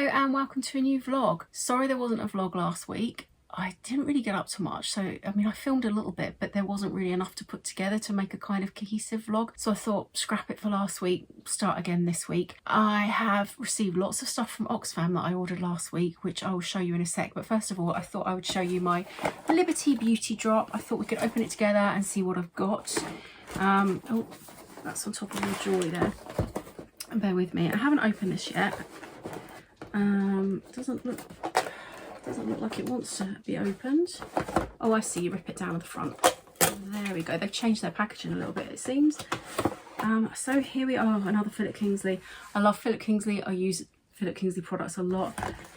and welcome to a new vlog. Sorry there wasn't a vlog last week. I didn't really get up to much, so I mean I filmed a little bit, but there wasn't really enough to put together to make a kind of cohesive vlog, so I thought scrap it for last week, start again this week. I have received lots of stuff from Oxfam that I ordered last week, which I will show you in a sec, but first of all I thought I would show you my Liberty Beauty drop. I thought we could open it together and see what I've got. Oh, that's on top of your jewellery there. Bear with me, I haven't opened this yet. Doesn't look like it wants to be opened. Oh, I see, you rip it down at the front. There we go. They've changed their packaging a little bit, it seems. So here we are, another Philip Kingsley. I love Philip Kingsley. I use Philip Kingsley products a lot,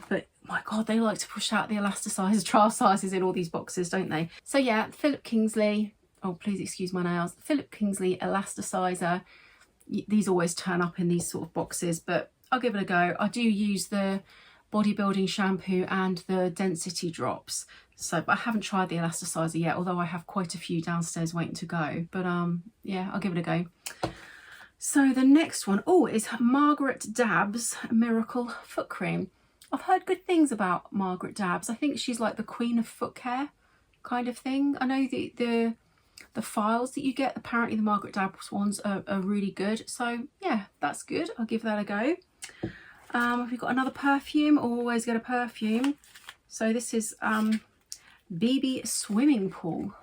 but my god, they like to push out the elasticizer trial sizes in all these boxes, don't they? So yeah, Philip Kingsley. Oh, please excuse my nails. Philip Kingsley elasticizer. These always turn up in these sort of boxes, but I'll give it a go. I do use the bodybuilding shampoo and the density drops, so but I haven't tried the elasticizer yet, although I have quite a few downstairs waiting to go. But yeah, I'll give it a go. So the next one, oh, is Margaret Dabbs Miracle Foot Cream. I've heard good things about Margaret Dabbs. I think she's like the queen of foot care kind of thing. I know the files that you get, apparently the Margaret Dabbs ones are really good, so yeah, that's good. I'll give that a go. We've got another perfume. Always get a perfume. So this is BB Swimming Pool.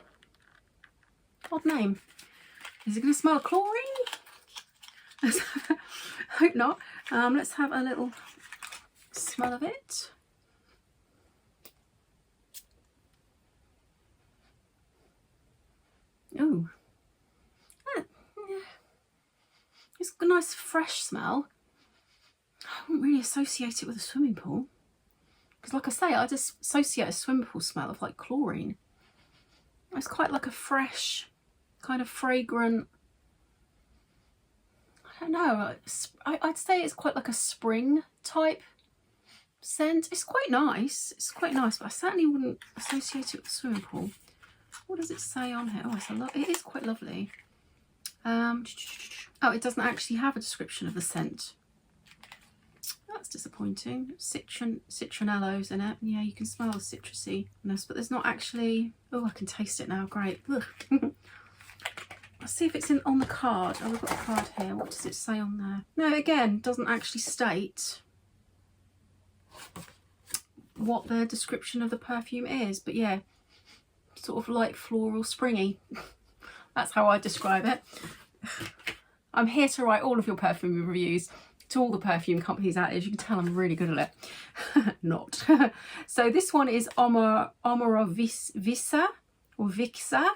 Odd name. Is it going to smell of chlorine? Hope not. Let's have a little smell of it. Oh, it's got a nice fresh smell. I wouldn't really associate it with a swimming pool, because like I say, I just associate a swimming pool smell of like chlorine. It's quite like a fresh, kind of fragrant, I don't know, I'd say it's quite like a spring type scent. It's quite nice, but I certainly wouldn't associate it with a swimming pool. What does it say on here? Oh, it is quite lovely. Oh, it doesn't actually have a description of the scent. That's disappointing. Citronellos in it. Yeah, you can smell the citrusiness, but there's not actually. Oh, I can taste it now. Great. Let's see if it's on the card. Oh, we've got a card here. What does it say on there? No, again, doesn't actually state what the description of the perfume is, but yeah, sort of like floral springy. That's how I describe it. I'm here to write all of your perfume reviews to all the perfume companies out there. As you can tell, I'm really good at it. Not. So this one is Visa or Vixa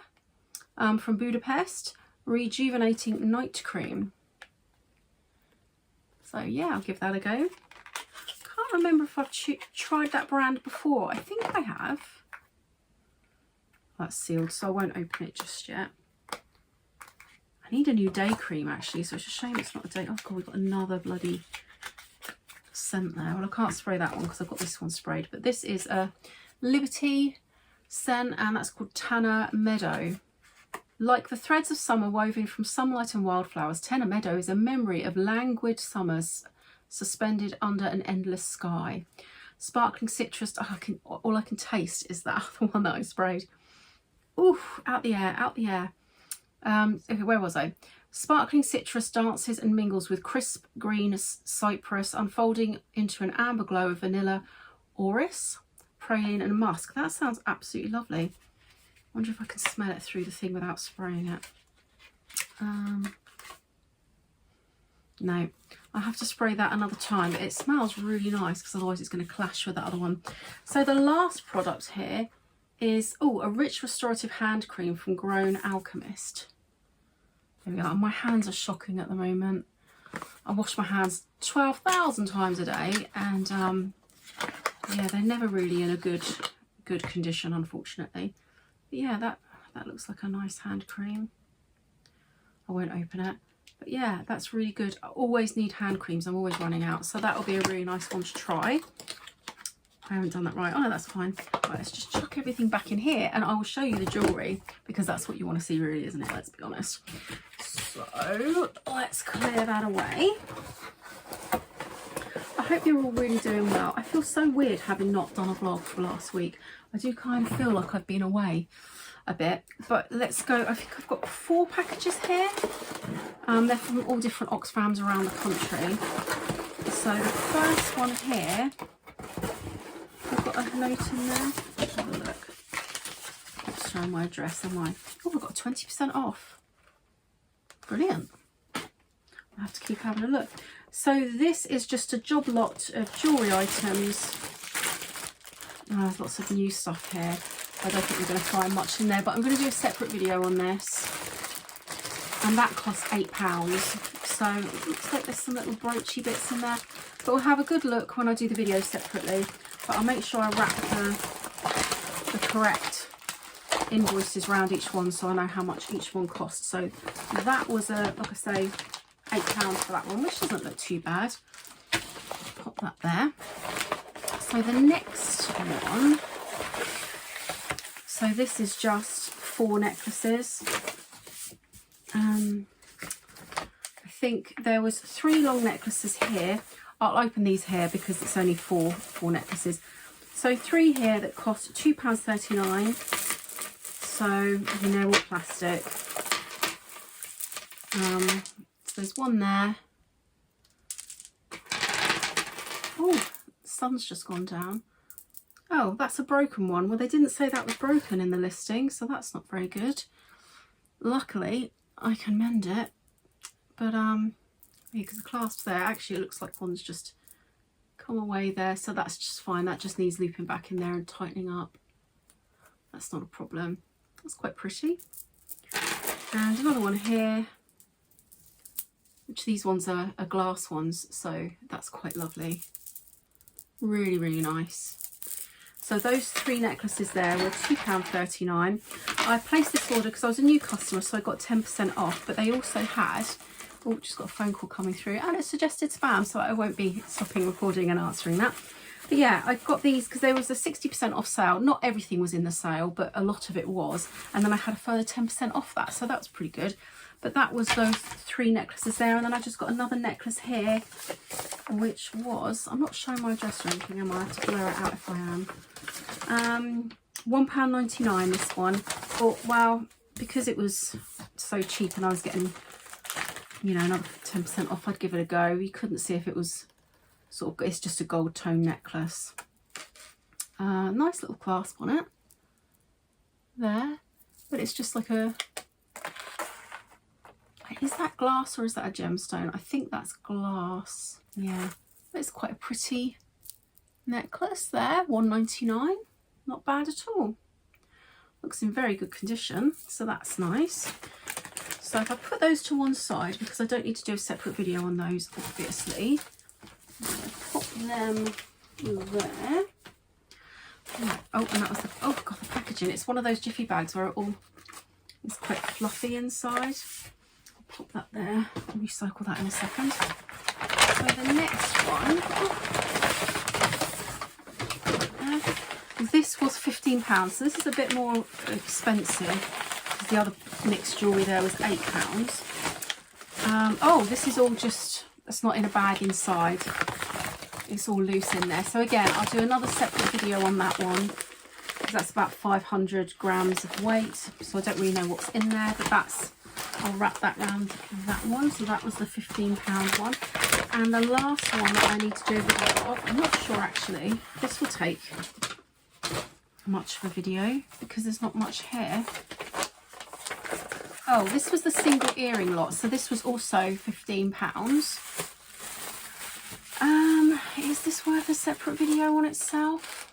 from Budapest, Rejuvenating Night Cream. So yeah, I'll give that a go. Can't remember if I've tried that brand before. I think I have. That's sealed, so I won't open it just yet. I need a new day cream actually, so it's a shame it's not a day. Oh god, we've got another bloody scent there. Well, I can't spray that one because I've got this one sprayed, but this is a Liberty scent, and that's called Tanner Meadow. Like the threads of summer woven from sunlight and wildflowers, Tanner Meadow is a memory of languid summers suspended under an endless sky. Sparkling citrus. Oh, all I can taste is that other one that I sprayed. Oof, out the air, out the air. Okay, where was I? Sparkling citrus dances and mingles with crisp green cypress, unfolding into an amber glow of vanilla, orris, praline and musk. That sounds absolutely lovely. Wonder if I can smell it through the thing without spraying it. No, I'll have to spray that another time, but it smells really nice because otherwise it's going to clash with that other one. So the last product here is, oh, a rich restorative hand cream from Grown Alchemist. There we go. My hands are shocking at the moment. I wash my hands 12,000 times a day, and yeah, they're never really in a good condition, unfortunately. But yeah, that looks like a nice hand cream. I won't open it, but yeah, that's really good. I always need hand creams. I'm always running out, so that'll be a really nice one to try. I haven't done that right. Oh no, that's fine. Right, let's just chuck everything back in here and I will show you the jewellery, because that's what you want to see really, isn't it? Let's be honest. So let's clear that away. I hope you're all really doing well. I feel so weird having not done a vlog for last week. I do kind of feel like I've been away a bit, but let's go. I think I've got 4 packages here. They're from all different Oxfams around the country. So the first one here, I've got a note in there. Let's have a look. Not showing my address, am I? Oh, I've got 20% off. Brilliant. I have to keep having a look. So this is just a job lot of jewellery items. Oh, there's lots of new stuff here. I don't think we're going to find much in there, but I'm going to do a separate video on this. And that costs £8. So it looks like there's some little broachy bits in there. But we'll have a good look when I do the video separately. But I'll make sure I wrap the correct invoices around each one so I know how much each one costs. So that was, like I say, £8 for that one, which doesn't look too bad. Pop that there. So the next one, so this is just 4 necklaces. I think there was 3 long necklaces here. I'll open these here because it's only four necklaces. So 3 here that cost £2.39. So you know, all plastic. So there's one there. Oh, the sun's just gone down. Oh, that's a broken one. Well, they didn't say that was broken in the listing, so that's not very good. Luckily, I can mend it. But because the clasp's there, actually it looks like one's just come away there, so that's just fine. That just needs looping back in there and tightening up. That's not a problem. That's quite pretty. And another one here, which these ones are glass ones, so that's quite lovely. Really, really nice. So those 3 necklaces there were £2.39. I placed this order because I was a new customer, so I got 10% off, but they also had, oh, just got a phone call coming through, and it suggested spam, so I won't be stopping recording and answering that. But yeah, I got these because there was a 60% off sale. Not everything was in the sale, but a lot of it was. And then I had a further 10% off that, so that was pretty good. But that was those 3 necklaces there. And then I just got another necklace here, which was, I'm not showing my address or anything, am I? I have to blur it out if I am. £1.99 this one. But well, because it was so cheap and I was getting, you know, another 10% off, I'd give it a go. You couldn't see if it was sort of, it's just a gold tone necklace. Nice little clasp on it there, but it's just like a, is that glass or is that a gemstone? I think that's glass. Yeah, but it's quite a pretty necklace there. £1.99, not bad at all. Looks in very good condition, so that's nice. So if I put those to one side, because I don't need to do a separate video on those, obviously, pop them there. Oh, and that was the, oh god, the packaging. It's one of those jiffy bags where it all is quite fluffy inside. I'll pop that there. I'll recycle that in a second. So the next one, this was £15. So this is a bit more expensive. The other mixed jewellery there was £8. Oh, this is all just, it's not in a bag inside. It's all loose in there. So again, I'll do another separate video on that one because that's about 500 grams of weight. So I don't really know what's in there, but that's, I'll wrap that around that one. So that was the £15 one. And the last one that I need to do a video of, I'm not sure actually, this will take much of a video because there's not much here. Oh, this was the single earring lot. So this was also £15. Is this worth a separate video on itself?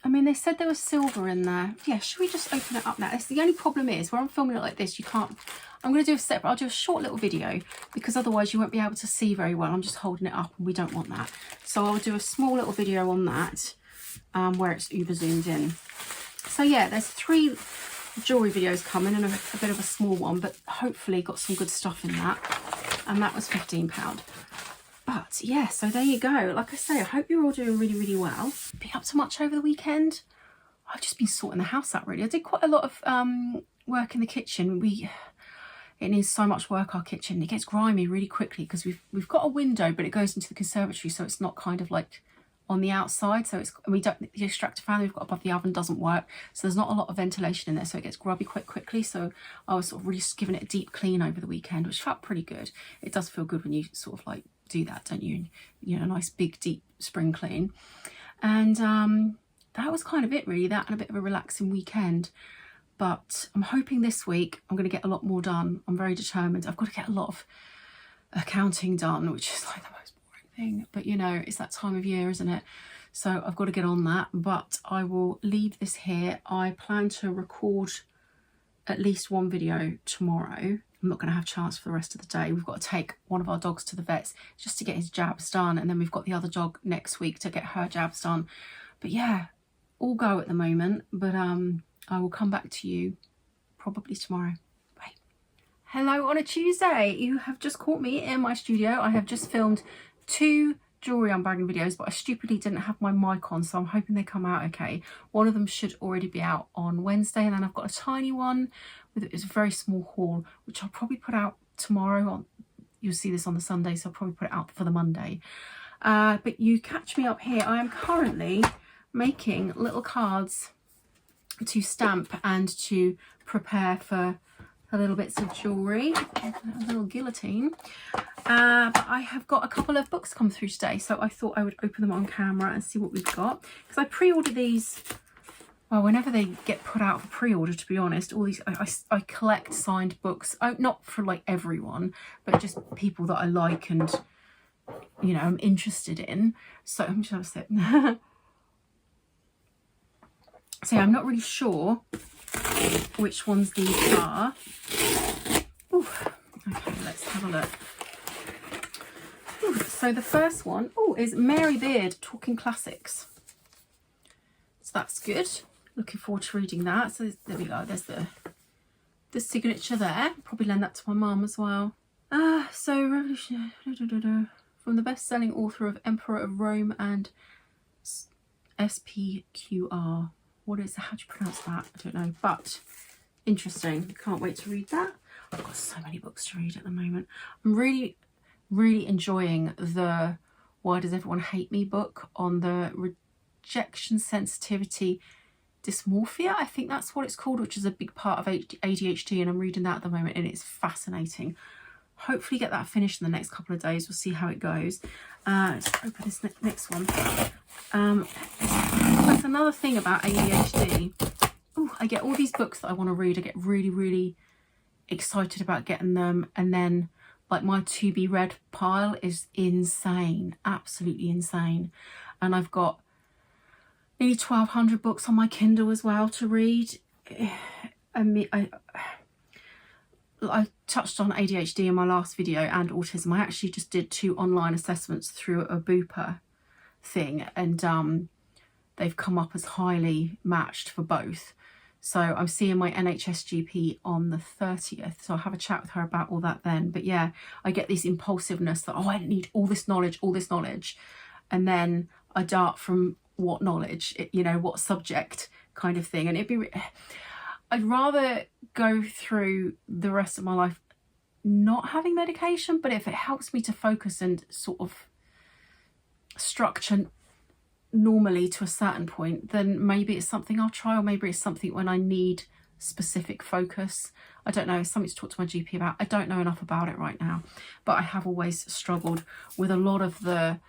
I mean, they said there was silver in there. Yeah, should we just open it up now? It's the only problem is, where I'm filming it like this, you can't, I'm going to do a separate, I'll do a short little video because otherwise you won't be able to see very well. I'm just holding it up and we don't want that. So I'll do a small little video on that where it's uber zoomed in. So yeah, there's 3 jewellery videos coming and a bit of a small one, but hopefully got some good stuff in that. And that was £15. But yeah, so there you go. Like I say, I hope you're all doing really, really well. Been up to much over the weekend? I've just been sorting the house out really. I did quite a lot of work in the kitchen. it needs so much work, our kitchen. It gets grimy really quickly because we've got a window, but it goes into the conservatory, so it's not kind of like on the outside. So it's, we don't, the extractor fan we've got above the oven doesn't work, so there's not a lot of ventilation in there, so it gets grubby quite quickly. So I was sort of really just giving it a deep clean over the weekend, which felt pretty good. It does feel good when you sort of like do that, don't you? You know, a nice big deep spring clean. And that was kind of it really, that and a bit of a relaxing weekend. But I'm hoping this week I'm going to get a lot more done. I'm very determined. I've got to get a lot of accounting done, which is like the most boring thing, but you know, it's that time of year, isn't it? So I've got to get on that. But I will leave this here. I plan to record at least one video tomorrow. I'm not going to have a chance for the rest of the day. We've got to take one of our dogs to the vets just to get his jabs done, and then we've got the other dog next week to get her jabs done. But yeah, all go at the moment. But I will come back to you probably tomorrow. Bye. Hello on a Tuesday. You have just caught me in my studio. I have just filmed 2 jewellery unbagging videos, but I stupidly didn't have my mic on, so I'm hoping they come out okay. One of them should already be out on Wednesday, and then I've got a tiny one with it's a very small haul, which I'll probably put out tomorrow. You'll see this on the Sunday, so I'll probably put it out for the Monday. But you catch me up here. I am currently making little cards to stamp and to prepare for the little bits of jewellery, a little guillotine. But I have got a couple of books come through today, so I thought I would open them on camera and see what we've got, because I pre-order these, well, whenever they get put out for pre-order, to be honest. All these, I collect signed books, not for like everyone, but just people that I like and, you know, I'm interested in. So I'm just have a sip. So yeah, I'm not really sure which ones these are. Ooh, okay, let's have a look. Ooh, so the first one, is Mary Beard Talking Classics. So that's good. Looking forward to reading that. So there we go. There's the signature there. Probably lend that to my mum as well. So Revolution from the best-selling author of Emperor of Rome and SPQR. What is that? How do you pronounce that? I don't know, but interesting. Can't wait to read that. I've got so many books to read at the moment. I'm really enjoying the Why Does Everyone Hate Me book on the rejection sensitivity dysmorphia. I think that's what it's called, which is a big part of ADHD, and I'm reading that at the moment, and it's fascinating. Hopefully get that finished in the next couple of days. We'll see how it goes. Let's open this next one. That's another thing about ADHD. I get all these books that I want to read. I get really excited about getting them, and then like my to be read pile is insane, absolutely insane. And I've got nearly 1,200 books on my Kindle as well to read. I mean, I touched on ADHD in my last video and autism. I actually just did 2 online assessments through a Bupa thing, and they've come up as highly matched for both. So I'm seeing my NHS GP on the 30th, so I'll have a chat with her about all that then. But yeah, I get this impulsiveness that, I need all this knowledge, and then I dart from what knowledge, you know, what subject kind of thing. And I'd rather go through the rest of my life not having medication, but if it helps me to focus and sort of structure normally to a certain point, then maybe it's something I'll try, or maybe it's something when I need specific focus. I don't know, it's something to talk to my GP about. I don't know enough about it right now, but I have always struggled with a lot of the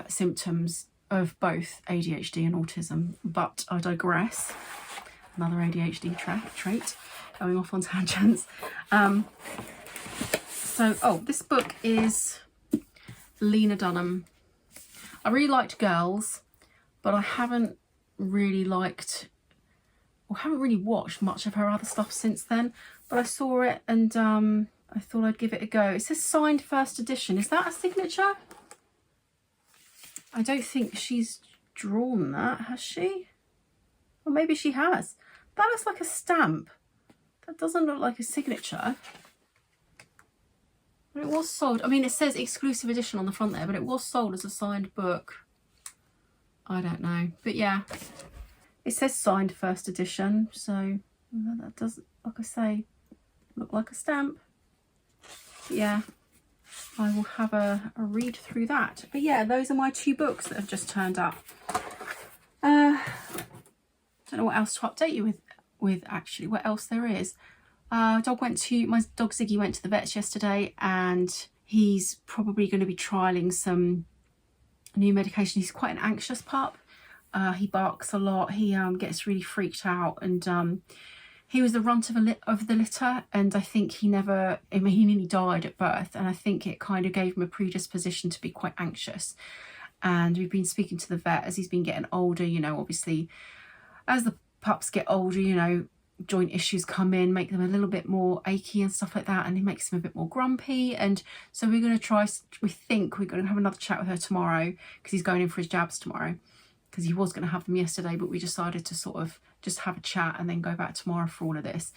symptoms of both ADHD and autism, but I digress. Another ADHD trait, going off on tangents. So this book is Lena Dunham. I really liked Girls, but I haven't really liked, or haven't really watched much of her other stuff since then. But I saw it and I thought I'd give it a go. It says signed first edition. Is that a signature? I don't think she's drawn that, has she? Or maybe she has. That looks like a stamp. That doesn't look like a signature. But it was sold. I mean, it says exclusive edition on the front there, but it was sold as a signed book. I don't know. But yeah, it says signed first edition. So that doesn't, like I say, look like a stamp. yeah, I will have a read through that. But yeah, those are my 2 books that have just turned up. Don't know what else to update you with actually, what else there is. My dog Ziggy went to the vets yesterday, and he's probably going to be trialing some new medication. He's quite an anxious pup. He barks a lot. He gets really freaked out, and he was the runt of the litter, and I think he nearly died at birth, and I think it kind of gave him a predisposition to be quite anxious. And we've been speaking to the vet as he's been getting older, you know, obviously as the pups get older, you know, joint issues come in, make them a little bit more achy and stuff like that, and it makes them a bit more grumpy. And so we're going to we think we're going to have another chat with her tomorrow, because he's going in for his jabs tomorrow, because he was going to have them yesterday, but we decided to sort of just have a chat and then go back tomorrow for all of this.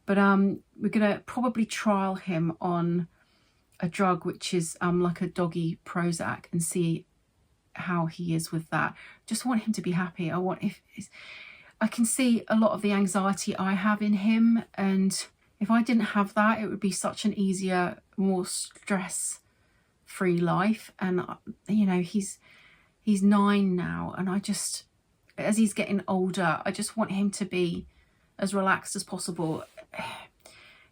But we're going to probably trial him on a drug which is like a doggy Prozac, and see how he is with that. Just want him to be happy. I can see a lot of the anxiety I have in him, and if I didn't have that, it would be such an easier, more stress-free life. And you know, he's 9 now, and as he's getting older, I just want him to be as relaxed as possible.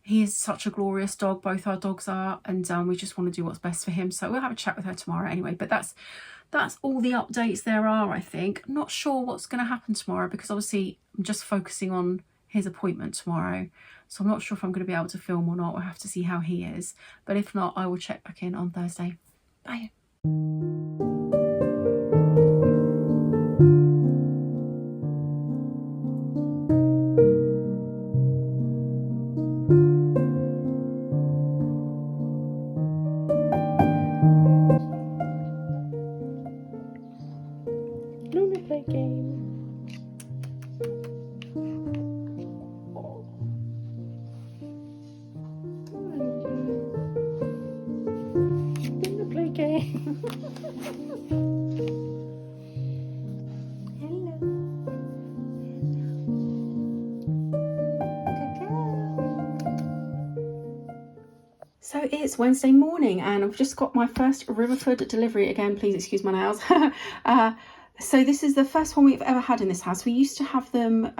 He is such a glorious dog, both our dogs are, and we just want to do what's best for him. So we'll have a chat with her tomorrow anyway. But that's all the updates there are, I think. I'm not sure what's going to happen tomorrow, because obviously I'm just focusing on his appointment tomorrow. So I'm not sure if I'm going to be able to film or not. We'll have to see how he is. But if not, I will check back in on Thursday. Bye. So it's Wednesday morning, and I've just got my first Riverford delivery. Again, please excuse my nails. So this is the first one we've ever had in this house. We used to have them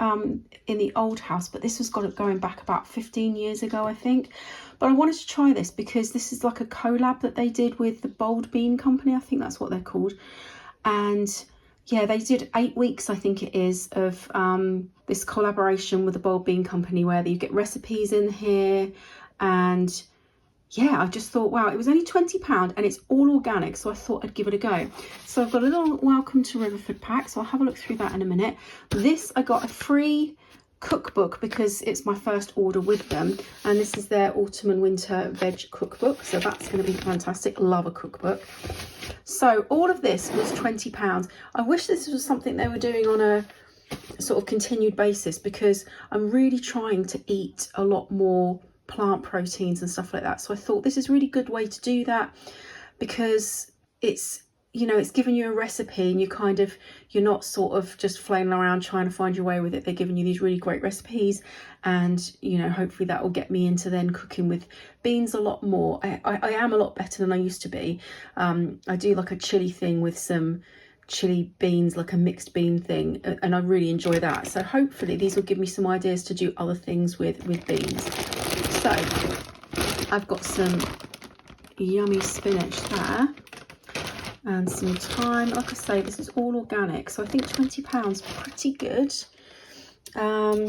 in the old house, but this was going back about 15 years ago, I think. But I wanted to try this because this is like a collab that they did with the Bold Bean Company. I think that's what they're called. And yeah, they did 8 weeks, I think it is, of this collaboration with the Bold Bean Company, where you get recipes in here. And yeah, I just thought, wow, it was only £20 and it's all organic, so I thought I'd give it a go. So I've got a little welcome to Riverford pack, so I'll have a look through that in a minute. This, I got a free cookbook because it's my first order with them, and this is their autumn and winter veg cookbook, so that's going to be fantastic. Love a cookbook. So all of this was £20. I wish this was something they were doing on a sort of continued basis, because I'm really trying to eat a lot more plant proteins and stuff like that. So I thought this is a really good way to do that, because it's, you know, it's giving you a recipe and you're not sort of just flailing around trying to find your way with it. They're giving you these really great recipes, and you know, hopefully that will get me into then cooking with beans a lot more. I am a lot better than I used to be. I do like a chili thing with some chili beans, like a mixed bean thing, and I really enjoy that. So hopefully these will give me some ideas to do other things with beans. So I've got some yummy spinach there and some thyme. Like I say, this is all organic, so I think £20 pretty good. Oh,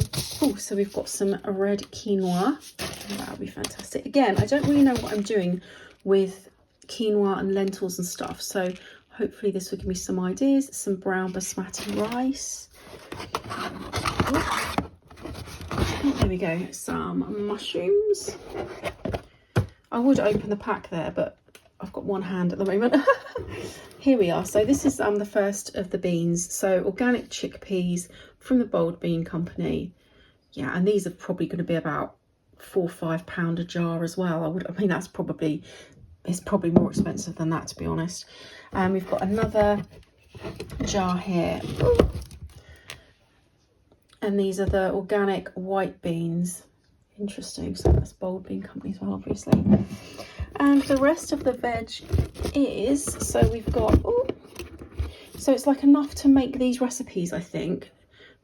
so we've got some red quinoa. That'll be fantastic. Again, I don't really know what I'm doing with quinoa and lentils and stuff, so hopefully this will give me some ideas. Some brown basmati rice. There we go, some mushrooms. I would open the pack there, but I've got one hand at the moment. Here we are. So this is the first of the beans. So organic chickpeas from the Bold Bean Company. Yeah, and these are probably going to be about £4 or £5 a jar as well. I mean, it's probably more expensive than that, to be honest. And we've got another jar here. And these are the organic white beans. Interesting. So that's Bold Bean Company as well, obviously. And the rest of the veg is, so we've got, ooh, so it's like enough to make these recipes, I think.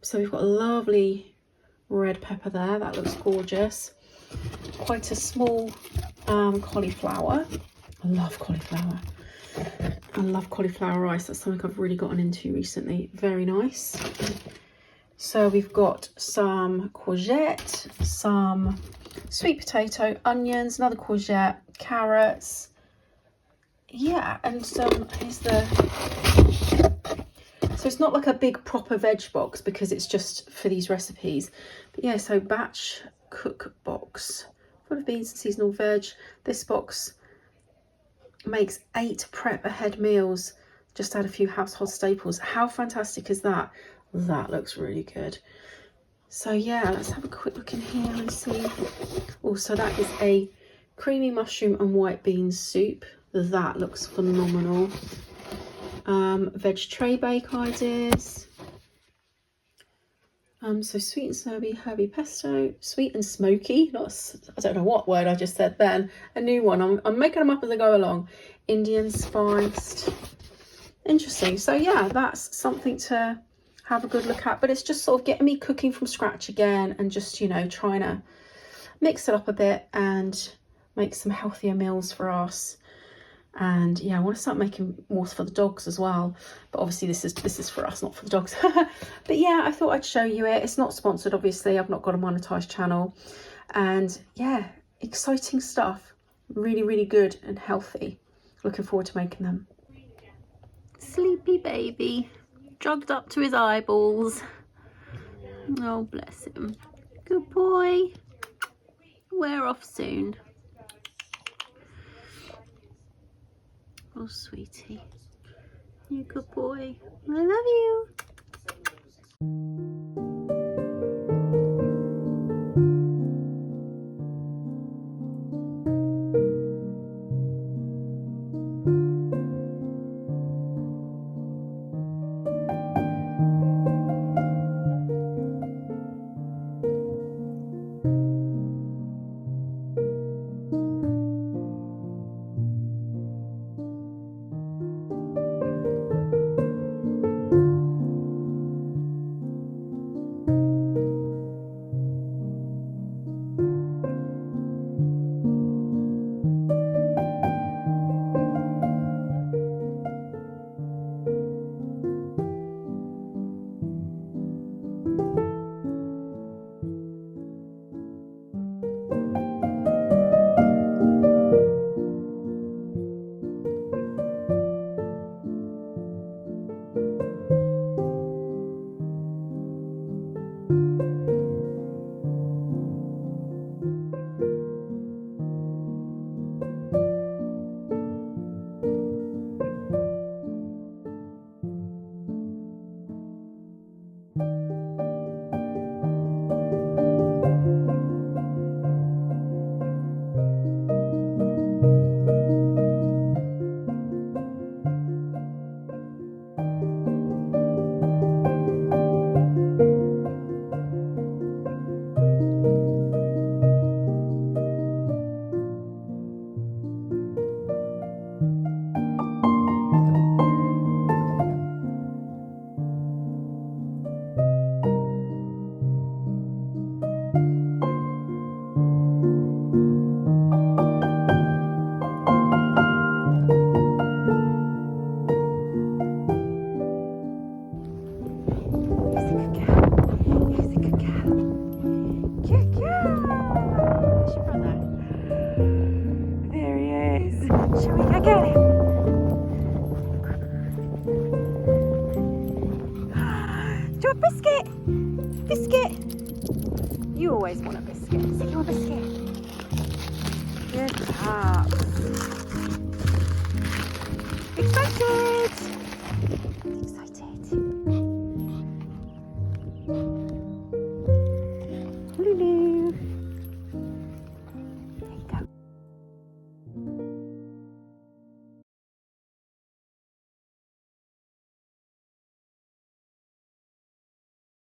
So we've got a lovely red pepper there, that looks gorgeous. Quite a small cauliflower. I love cauliflower. I love cauliflower rice. That's something I've really gotten into recently. Very nice. So we've got some courgette, some sweet potato, onions, another courgette, carrots. Yeah, and here's the... So it's not like a big proper veg box because it's just for these recipes. But yeah, so batch cook box full of beans and seasonal veg. This box makes 8 prep ahead meals. Just add a few household staples. How fantastic is that? That looks really good. So yeah, let's have a quick look in here and see. Also, that is a creamy mushroom and white beans soup. That looks phenomenal. Veg tray bake ideas. So sweet and soapy herby pesto, sweet and smoky, I don't know what word I just said then, a new one, I'm making them up as I go along. Indian spiced, interesting. So yeah, that's something to have a good look at, but it's just sort of getting me cooking from scratch again and just, you know, trying to mix it up a bit and make some healthier meals for us. And yeah, I want to start making more for the dogs as well, but obviously this is for us, not for the dogs. But yeah, I thought I'd show you it. It's not sponsored, obviously. I've not got a monetized channel, and yeah, exciting stuff. Really, really good and healthy. Looking forward to making them. Sleepy baby, drugged up to his eyeballs. Oh, bless him. Good boy. We're off soon. Oh, sweetie, you good boy. I love you. Biscuit. You always want a biscuit. So you want a biscuit. Good job. Excited.